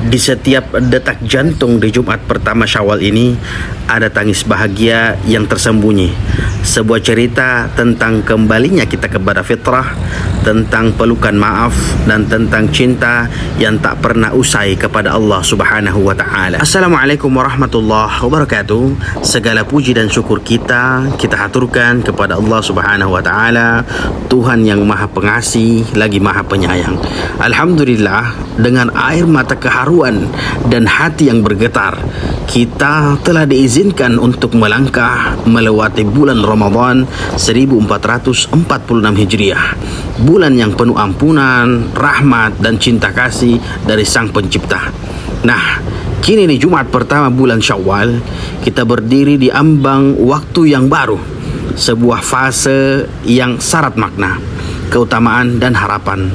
Di setiap detak jantung di Jumat pertama Syawal ini ada tangis bahagia yang tersembunyi. Sebuah cerita tentang kembalinya kita kepada fitrah, tentang pelukan maaf dan tentang cinta yang tak pernah usai kepada Allah Subhanahu wa taala. Assalamualaikum warahmatullahi wabarakatuh. Segala puji dan syukur kita haturkan kepada Allah Subhanahu wa taala, Tuhan yang Maha Pengasih lagi Maha Penyayang. Alhamdulillah, dengan air mata keharuan dan hati yang bergetar, kita telah diizinkan untuk melangkah melewati bulan Ramadan 1446 Hijriah. Bulan yang penuh ampunan, rahmat dan cinta kasih dari Sang Pencipta. Nah, kini di Jumat pertama bulan Syawal, kita berdiri di ambang waktu yang baru, sebuah fase yang syarat makna, keutamaan dan harapan.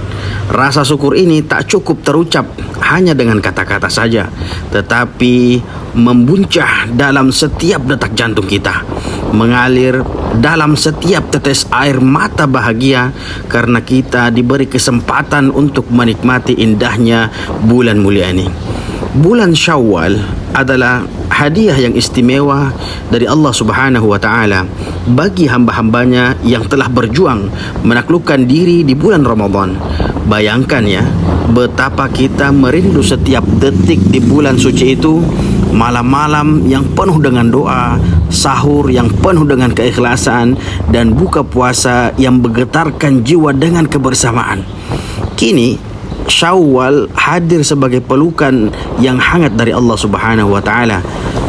Rasa syukur ini tak cukup terucap hanya dengan kata-kata saja, tetapi membuncah dalam setiap detak jantung kita, mengalir dalam setiap tetes air mata bahagia karena kita diberi kesempatan untuk menikmati indahnya bulan mulia ini. Bulan Syawal adalah hadiah yang istimewa dari Allah Subhanahu wa taala bagi hamba-hambanya yang telah berjuang menaklukkan diri di bulan Ramadan. Bayangkan ya, betapa kita merindu setiap detik di bulan suci itu, malam-malam yang penuh dengan doa, sahur yang penuh dengan keikhlasan, dan buka puasa yang menggetarkan jiwa dengan kebersamaan. Kini Syawal hadir sebagai pelukan yang hangat dari Allah Subhanahu wa taala,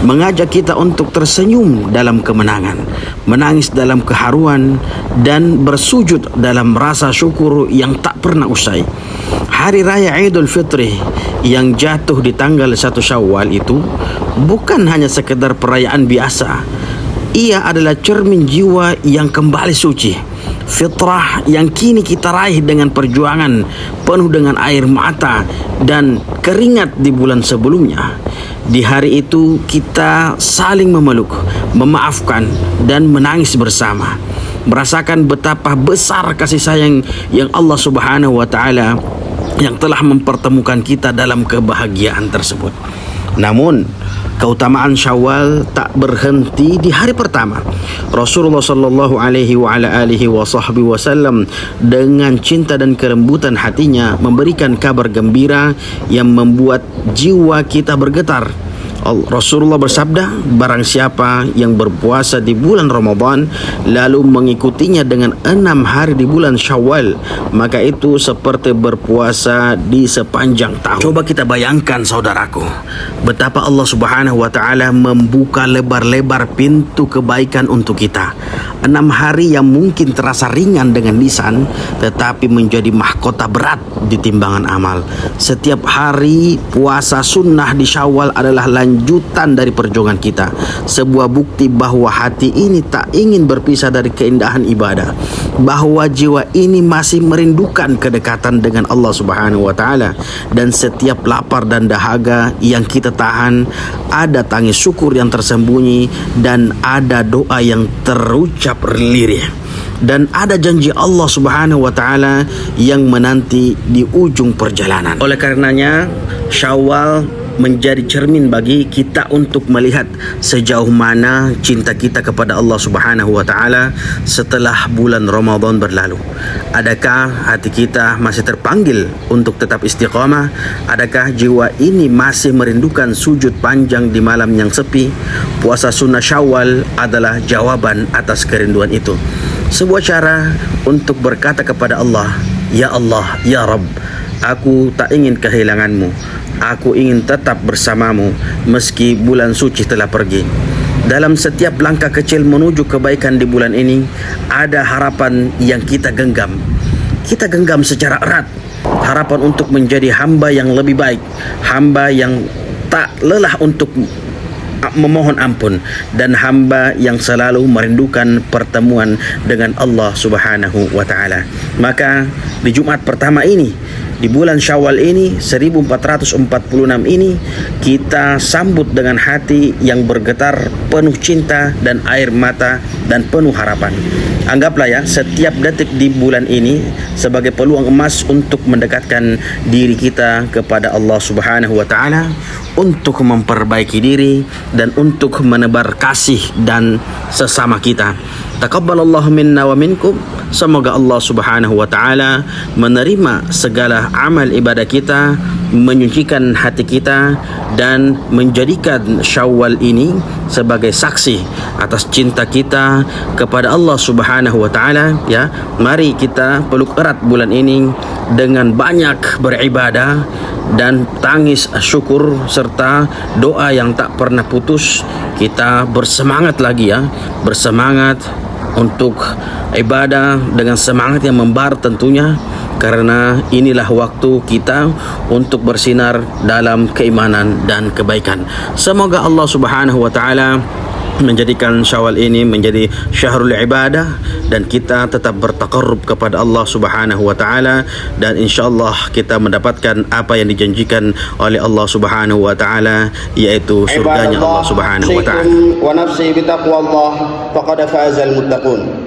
mengajak kita untuk tersenyum dalam kemenangan, menangis dalam keharuan, dan bersujud dalam rasa syukur yang tak pernah usai. Hari Raya Idul Fitri yang jatuh di tanggal 1 Syawal itu bukan hanya sekedar perayaan biasa. Ia adalah cermin jiwa yang kembali suci, fitrah yang kini kita raih dengan perjuangan penuh dengan air mata dan keringat di bulan sebelumnya. Di hari itu kita saling memeluk, memaafkan dan menangis bersama, merasakan betapa besar kasih sayang yang Allah Subhanahu wa taala yang telah mempertemukan kita dalam kebahagiaan tersebut. Namun, keutamaan Syawal tak berhenti di hari pertama. Rasulullah sallallahu alaihi wasallam dengan cinta dan kelembutan hatinya memberikan kabar gembira yang membuat jiwa kita bergetar. Rasulullah bersabda, barang siapa yang berpuasa di bulan Ramadan lalu mengikutinya dengan 6 hari di bulan Syawal, maka itu seperti berpuasa di sepanjang tahun. Coba kita bayangkan saudaraku, betapa Allah Subhanahu wa taala membuka lebar-lebar pintu kebaikan untuk kita. 6 hari yang mungkin terasa ringan dengan lisan, tetapi menjadi mahkota berat di timbangan amal. Setiap hari puasa sunnah di Syawal adalah lanjutan dari perjuangan kita, sebuah bukti bahwa hati ini tak ingin berpisah dari keindahan ibadah, bahwa jiwa ini masih merindukan kedekatan dengan Allah Subhanahu wa taala, dan setiap lapar dan dahaga yang kita tahan, ada tangis syukur yang tersembunyi, dan ada doa yang terucap lirih, dan ada janji Allah Subhanahu wa taala yang menanti di ujung perjalanan. Oleh karenanya, Syawal menjadi cermin bagi kita untuk melihat sejauh mana cinta kita kepada Allah Subhanahu wa taala setelah bulan Ramadan berlalu. Adakah hati kita masih terpanggil untuk tetap istiqamah? Adakah jiwa ini masih merindukan sujud panjang di malam yang sepi? Puasa sunnah Syawal adalah jawaban atas kerinduan itu. Sebuah cara untuk berkata kepada Allah, ya Allah, ya Rabb, aku tak ingin kehilanganmu. Aku ingin tetap bersamamu meski bulan suci telah pergi. Dalam setiap langkah kecil menuju kebaikan di bulan ini, ada harapan yang kita genggam. Kita genggam secara erat, harapan untuk menjadi hamba yang lebih baik, hamba yang tak lelah untuk memohon ampun, dan hamba yang selalu merindukan pertemuan dengan Allah Subhanahu wa taala. Maka di Jumat pertama ini, di bulan Syawal ini 1446 ini, kita sambut dengan hati yang bergetar penuh cinta dan air mata dan penuh harapan. Anggaplah ya, setiap detik di bulan ini sebagai peluang emas untuk mendekatkan diri kita kepada Allah Subhanahu wa taala, untuk memperbaiki diri dan untuk menebar kasih dan sesama kita. Taqabbalallahu minna wa minkum. Semoga Allah Subhanahu wa taala menerima segala amal ibadah kita, menyucikan hati kita, dan menjadikan Syawal ini sebagai saksi atas cinta kita kepada Allah Subhanahu wa taala. Ya, mari kita peluk erat bulan ini dengan banyak beribadah dan tangis syukur serta doa yang tak pernah putus. Kita bersemangat lagi ya, bersemangat untuk ibadah dengan semangat yang membara tentunya, karena inilah waktu kita untuk bersinar dalam keimanan dan kebaikan. Semoga Allah Subhanahu wa taala menjadikan Syawal ini menjadi syahrul ibadah dan kita tetap bertaqarrub kepada Allah Subhanahu wa taala, dan insyaallah kita mendapatkan apa yang dijanjikan oleh Allah Subhanahu wa taala, yaitu surganya Allah Subhanahu wa taala. Wa nafsi bi taqwallah faqad fazal muttaqun.